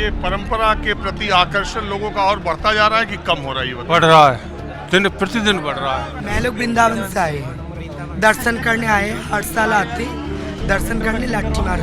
ये परंपरा के प्रति आकर्षण लोगों का और बढ़ता जा रहा है कि कम हो रहा है? ये बढ़ रहा है, दिन प्रतिदिन बढ़ रहा है। मैं लोग वृंदावन से आए हैं, दर्शन करने आए हैं। हर साल आते दर्शन करने लाठी मार।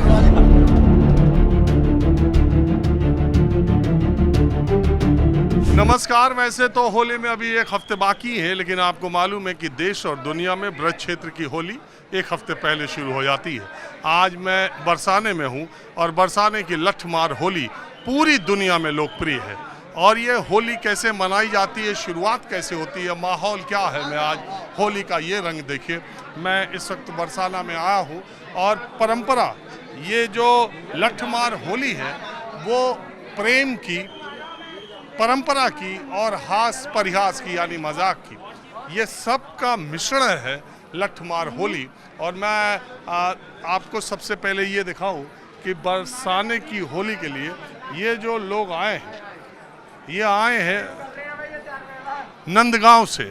नमस्कार। वैसे तो होली में अभी एक हफ्ते बाकी है, लेकिन आपको मालूम है कि देश और दुनिया में ब्रज क्षेत्र की होली एक हफ्ते पहले शुरू हो जाती है। आज मैं बरसाने में हूँ और बरसाने की लठमार होली पूरी दुनिया में लोकप्रिय है। और ये होली कैसे मनाई जाती है, शुरुआत कैसे होती है, माहौल क्या है, मैं आज होली का ये रंग देखिए। मैं इस वक्त बरसाना में आया हूँ और परंपरा ये जो लठमार होली है वो प्रेम की, परंपरा की और हास परिहास की यानी मजाक की, ये सब का मिश्रण है लठमार होली। और मैं आपको सबसे पहले ये दिखाऊं कि बरसाने की होली के लिए ये जो लोग आए हैं, ये आए हैं नंदगांव से,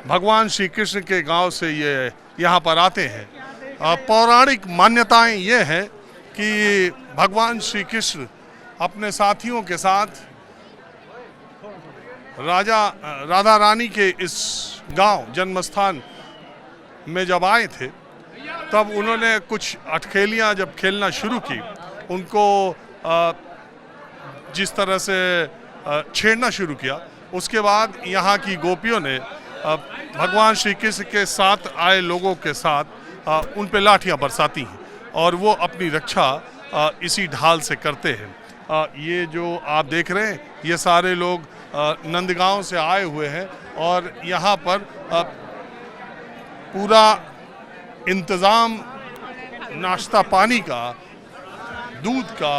भगवान श्री कृष्ण के गांव से ये यहाँ पर आते हैं। पौराणिक मान्यताएं ये हैं कि भगवान श्री कृष्ण अपने साथियों के साथ राधा रानी के इस गांव जन्मस्थान में जब आए थे, तब उन्होंने कुछ अटखेलियां जब खेलना शुरू की, उनको जिस तरह से छेड़ना शुरू किया, उसके बाद यहाँ की गोपियों ने भगवान श्री कृष्ण के साथ आए लोगों के साथ उन पे लाठियाँ बरसाती हैं और वो अपनी रक्षा इसी ढाल से करते हैं। ये जो आप देख रहे हैं, ये सारे लोग नंदगांव से आए हुए हैं और यहाँ पर पूरा इंतज़ाम नाश्ता पानी का, दूध का।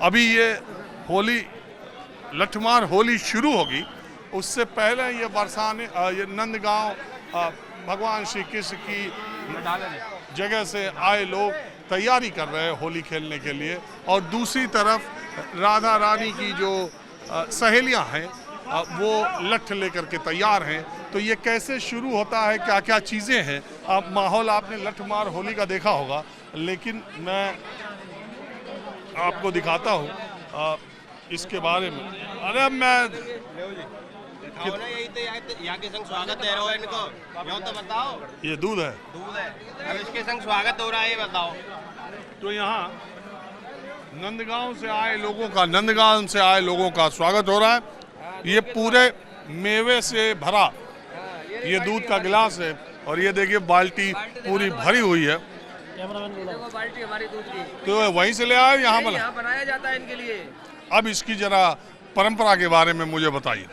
अभी ये होली लठमार होली शुरू होगी, उससे पहले ये बरसाने ये नंदगांव भगवान श्री कृष्ण की जगह से आए लोग तैयारी कर रहे हैं होली खेलने के लिए। और दूसरी तरफ राधा रानी की जो सहेलियां हैं वो लठ लेकर के तैयार हैं। तो ये कैसे शुरू होता है, क्या क्या चीज़ें हैं, अब माहौल आपने लठमार होली का देखा होगा, लेकिन मैं आपको दिखाता हूँ इसके बारे में। अरे अब मैं यहाँ के संग स्वागत दे रहे हो इनको, यो तो बताओ। ये दूध है, अब इसके संग स्वागत हो रहा है, ये बताओ। तो यहाँ नंदगांव से आए लोगों का स्वागत हो रहा है। ये पूरे मेवे से भरा ये दूध का गिलास है और ये देखिए बाल्टी पूरी भरी हुई है। बाल्टी हमारी दूध की, तो वहीं से ले आए, यहाँ बनाया जाता है इनके लिए। अब इसकी जरा परंपरा के बारे में मुझे बताइए।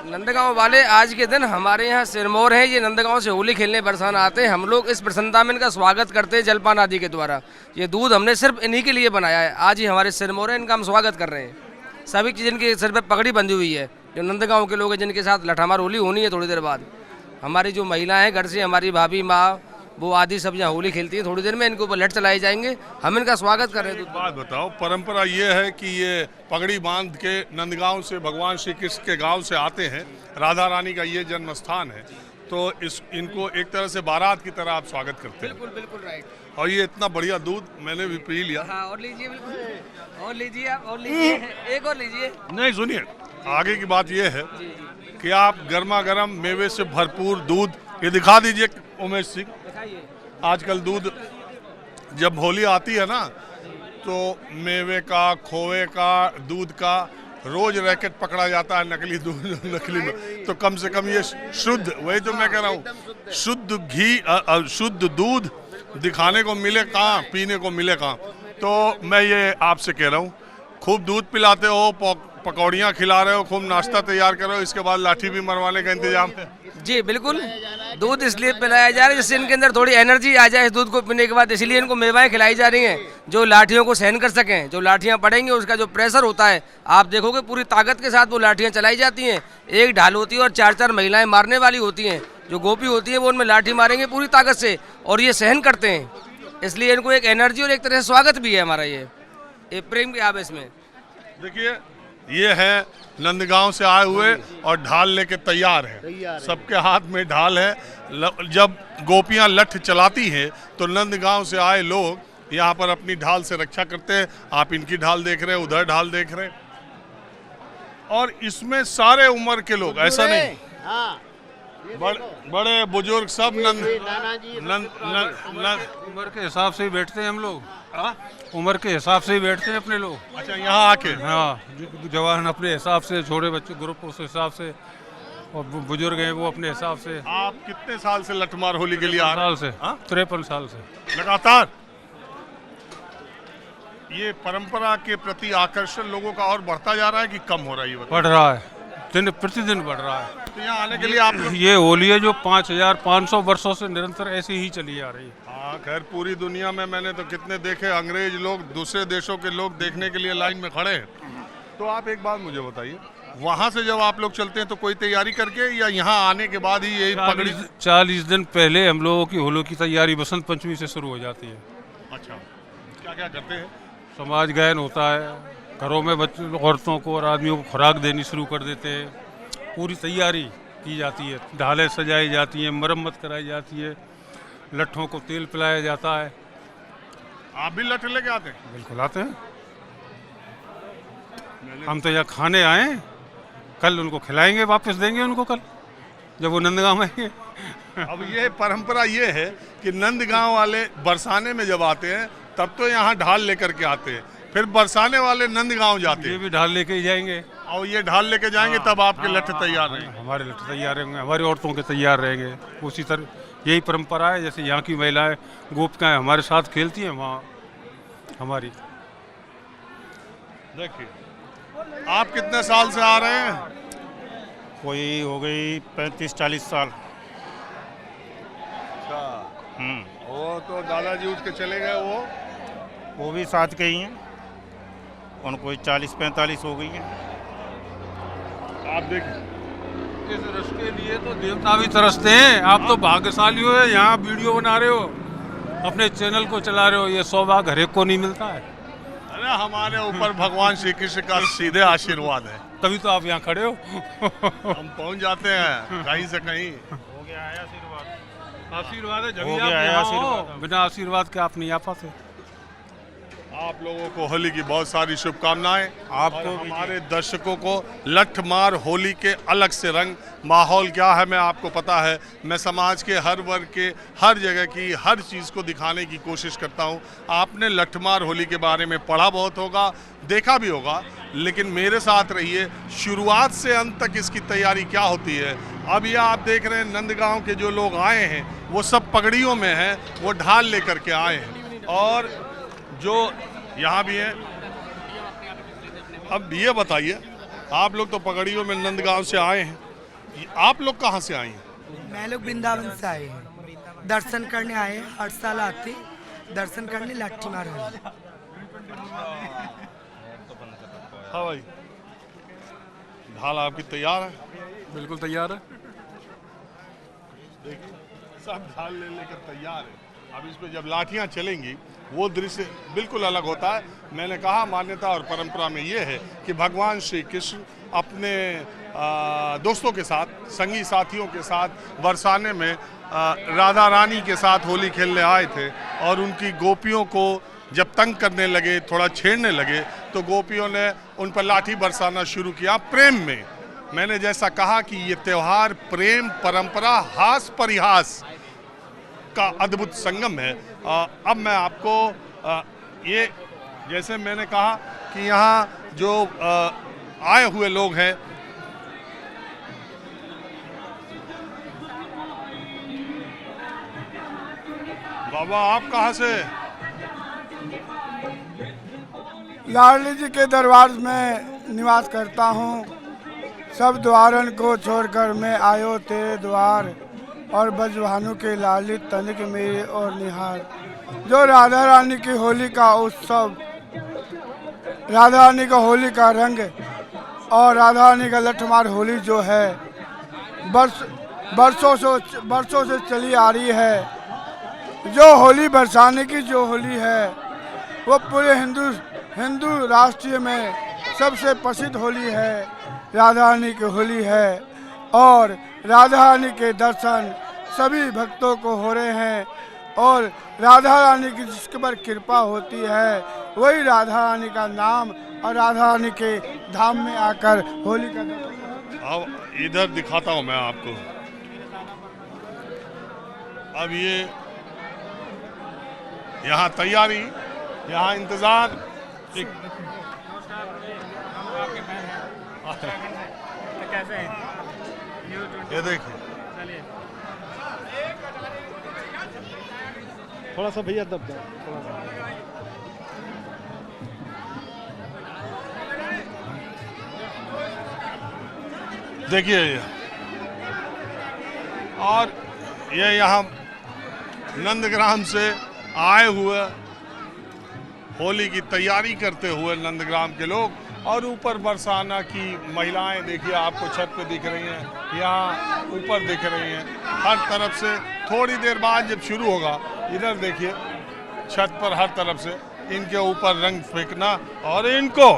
नंदगांव वाले आज के दिन हमारे यहाँ सिरमौर हैं, ये नंदगांव से होली खेलने बरसाना आते हैं। हम लोग इस प्रसन्नता में इनका स्वागत करते हैं जलपान आदि के द्वारा। ये दूध हमने सिर्फ इन्हीं के लिए बनाया है। आज ही हमारे सिरमौर हैं, इनका हम स्वागत कर रहे हैं। सभी चीज़ इनके सिर पर पगड़ी बंधी हुई है, जो नंदगांव के लोग हैं जिनके साथ लठमार होली होनी है थोड़ी देर बाद। हमारी जो महिलाएं हैं घर से, हमारी भाभी माँ वो आदि सब यहाँ होली खेलती हैं। थोड़ी देर में इनके ऊपर लठ चलाए जाएंगे, हम इनका स्वागत कर रहे हैं। बात बताओ, परंपरा ये है कि ये पगड़ी बांध के नंदगांव से भगवान श्री कृष्ण के गांव से आते हैं, राधा रानी का ये जन्म स्थान है, तो इनको एक तरह से बारात की तरह आप स्वागत करते हैं। बिल्कुल बिल्कुल राइट। और ये इतना बढ़िया दूध मैंने भी पी लिया। हाँ, और लीजिए, बिल्कुल और लीजिए, आप और लीजिए, एक और लीजिए। नहीं सुनिए, आगे की बात ये है कि आप गर्मा गर्म मेवे से भरपूर दूध, ये दिखा दीजिए उमेश सिंह। आजकल दूध जब होली आती है ना, तो मेवे का, खोए का, दूध का रोज रैकेट पकड़ा जाता है, नकली दूध, नकली में। तो कम से कम ये शुद्ध, वही तो मैं कह रहा हूँ, शुद्ध घी, शुद्ध दूध दिखाने को मिले कहाँ, पीने को मिले कहाँ। तो मैं ये आपसे कह रहा हूँ, खूब दूध पिलाते हो, पकौड़ियाँ खिला रहे हो, खूब नाश्ता तैयार कर रहे हो, इसके बाद लाठी भी मरवाने का इंतजाम है। जी बिल्कुल, दूध इसलिए पिलाया जा रहा है जिससे इनके अंदर थोड़ी एनर्जी आ जाए इस दूध को पीने के बाद। इसलिए इनको मेवाएं खिलाई जा रही हैं जो लाठियों को सहन कर सकें। जो लाठियां पड़ेंगी उसका जो प्रेशर होता है, आप देखोगे पूरी ताकत के साथ वो लाठियां चलाई जाती हैं। एक ढाल होती है और 4-4 महिलाएं मारने वाली होती हैं। जो गोपी होती है वो उनमें लाठी मारेंगे पूरी ताकत से और ये सहन करते हैं। इसलिए इनको एक एनर्जी और एक तरह से स्वागत भी है हमारा ये प्रेम के आवेश में। देखिए ये है नंदगांव से आए हुए और ढाल लेके तैयार हैं, सबके हाथ में ढाल है। जब गोपियां लठ चलाती हैं तो नंदगांव से आए लोग यहाँ पर अपनी ढाल से रक्षा करते हैं। आप इनकी ढाल देख रहे हैं, उधर ढाल देख रहे हैं, और इसमें सारे उम्र के लोग, ऐसा नहीं, हाँ बड़े बुजुर्ग सब नाना जी उम्र के हिसाब से ही बैठते हैं हम लोग। उम्र के हिसाब से ही बैठते हैं अपने लोग। अच्छा, यहाँ आके हाँ, जवान अपने हिसाब से, छोटे बच्चे ग्रुप उस हिसाब से, और बुजुर्ग हैं वो अपने हिसाब से। आप कितने साल से लठमार होली के लिए आ रहे हैं? साल से 53 साल से लगातार। ये परंपरा के प्रति आकर्षण लोगों का और बढ़ता जा रहा है कि कम हो रहा है? ये बताइए। बढ़ रहा है, दिन प्रतिदिन बढ़ रहा है। तो यहाँ आने के लिए आप लोग, ये होली है जो 5500 वर्षों से निरंतर ऐसी ही चली आ रही है। हाँ खैर, पूरी दुनिया में मैंने तो कितने देखे, अंग्रेज लोग, दूसरे देशों के लोग देखने के लिए लाइन में खड़े हैं। तो आप एक बात मुझे बताइए, वहाँ से जब आप लोग चलते हैं तो कोई तैयारी करके, या यहाँ आने के बाद ही यही पगड़ी? 40 दिन पहले हम लोगों की होली की तैयारी बसंत पंचमी से शुरू हो जाती है। अच्छा, क्या क्या करते हैं? समाज गायन होता है, घरों में बच्चों, औरतों को और आदमियों को खुराक देनी शुरू कर देते हैं। पूरी तैयारी की जाती है, ढालें सजाई जाती हैं, मरम्मत कराई जाती है, लट्ठों को तेल पिलाया जाता है। आप भी लठ लेके आते हैं? बिल्कुल आते हैं। हम तो यहाँ खाने आए, कल उनको खिलाएंगे, वापस देंगे उनको कल जब वो नंदगांव आएंगे। अब ये परंपरा ये है कि नंदगांव वाले बरसाने में जब आते हैं तब तो यहाँ ढाल लेकर के आते हैं, फिर बरसाने वाले नंदगांव जाते ये हैं, भी ढाल लेके ही जाएंगे। और ये ढाल लेके जाएंगे, तब आपके लठ तैयार रहेंगे। हमारे लट्ठे तैयार रहेंगे, हमारी औरतों के तैयार रहेंगे। उसी तरह यही परंपरा है, जैसे यहाँ की महिलाएं गोपिकाएं हमारे साथ खेलती हैं, वहाँ हमारी। देखिए, आप कितने साल से आ रहे हैं? कोई हो गई 35-40 साल। वो तो दादाजी उठ के चले गए, वो भी साथ के ही हैं, उनको 40-45 हो गई हैं। आप देखिए, इस रस के लिए तो देवता भी तरसते हैं। आप तो भाग्यशाली हो, यहाँ वीडियो बना रहे हो, अपने चैनल को चला रहे हो, ये सौभाग्य हर एक को नहीं मिलता है। अरे हमारे ऊपर भगवान श्री कृष्ण का सीधे आशीर्वाद है, तभी तो आप यहाँ खड़े हो। हम पहुँच जाते हैं कहीं से कहीं। हो गया है आशीर्वाद। आशीर्वाद है, जब हो आप गया है यहाँ हो। आशीर्वाद। बिना आशीर्वाद के आप नहीं आ पाते। आप लोगों को होली की बहुत सारी शुभकामनाएं। आपको और भी। हमारे दर्शकों को लठमार होली के अलग से रंग। माहौल क्या है मैं आपको पता है, मैं समाज के हर वर्ग के, हर जगह की हर चीज़ को दिखाने की कोशिश करता हूं। आपने लठमार होली के बारे में पढ़ा बहुत होगा, देखा भी होगा, लेकिन मेरे साथ रहिए, शुरुआत से अंत तक इसकी तैयारी क्या होती है। अब ये आप देख रहे हैं, नंदगांव के जो लोग आए हैं वो सब पगड़ियों में हैं, वो ढाल लेकर के आए हैं, और जो यहाँ भी हैं। अब ये बताइए, आप लोग तो पगड़ियों में नंदगांव से आए हैं, आप लोग कहाँ से आए हैं? मैं लोग वृंदावन से आए हैं, दर्शन करने आए हैं। हर साल आते दर्शन करने लठमार होली। हाँ भाई, ढाल आपकी तैयार है? बिल्कुल तैयार है। देखिए, सब ढाल ले लेकर तैयार है। अब इस पे जब लाठियाँ चलेंगी वो दृश्य बिल्कुल अलग होता है। मैंने कहा, मान्यता और परंपरा में ये है कि भगवान श्री कृष्ण अपने दोस्तों के साथ, संगी साथियों के साथ बरसाने में राधा रानी के साथ होली खेलने आए थे, और उनकी गोपियों को जब तंग करने लगे, थोड़ा छेड़ने लगे, तो गोपियों ने उन पर लाठी बरसाना शुरू किया प्रेम में। मैंने जैसा कहा कि ये त्यौहार प्रेम, परंपरा, हास परिहास का अद्भुत संगम है। अब मैं आपको ये, जैसे मैंने कहा कि यहाँ जो आए हुए लोग हैं, बाबा आप कहाँ से? लाडली जी के दरबार में निवास करता हूँ। सब द्वारन को छोड़कर मैं आयो तेरे द्वार, और ब्रजभानु के लालित तनिक मेरे और निहार। जो राधा रानी की होली का उत्सव, राधा रानी का होली का रंग और राधा रानी का लठमार होली जो है, बरसों से चली आ रही है। जो होली बरसाने की जो होली है, वो पूरे हिंदू राष्ट्रीय में सबसे प्रसिद्ध होली है, राधा रानी की होली है। और राधा रानी के दर्शन सभी भक्तों को हो रहे हैं। और राधा रानी की जिसके पर कृपा होती है वही राधा रानी का नाम और राधा रानी के धाम में आकर होली का अब इधर दिखाता हूँ मैं आपको। अब ये यहाँ तैयारी, यहाँ इंतजार। कैसे हैं? ये देखिए, थोड़ा सा भैया दब जाओ, थोड़ा सा। देखिए ये, और ये यहाँ नंदग्राम से आए हुए होली की तैयारी करते हुए नंदग्राम के लोग, और ऊपर बरसाना की महिलाएं देखिए आपको छत पे दिख रही हैं, यहाँ ऊपर दिख रही हैं हर तरफ से। थोड़ी देर बाद जब शुरू होगा, इधर देखिए छत पर हर तरफ से इनके ऊपर रंग फेंकना और इनको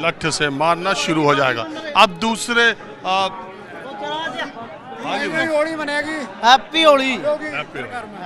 लठ से मारना शुरू हो जाएगा। अब दूसरे होली मनेगी। हैप्पी होली। हैप्पी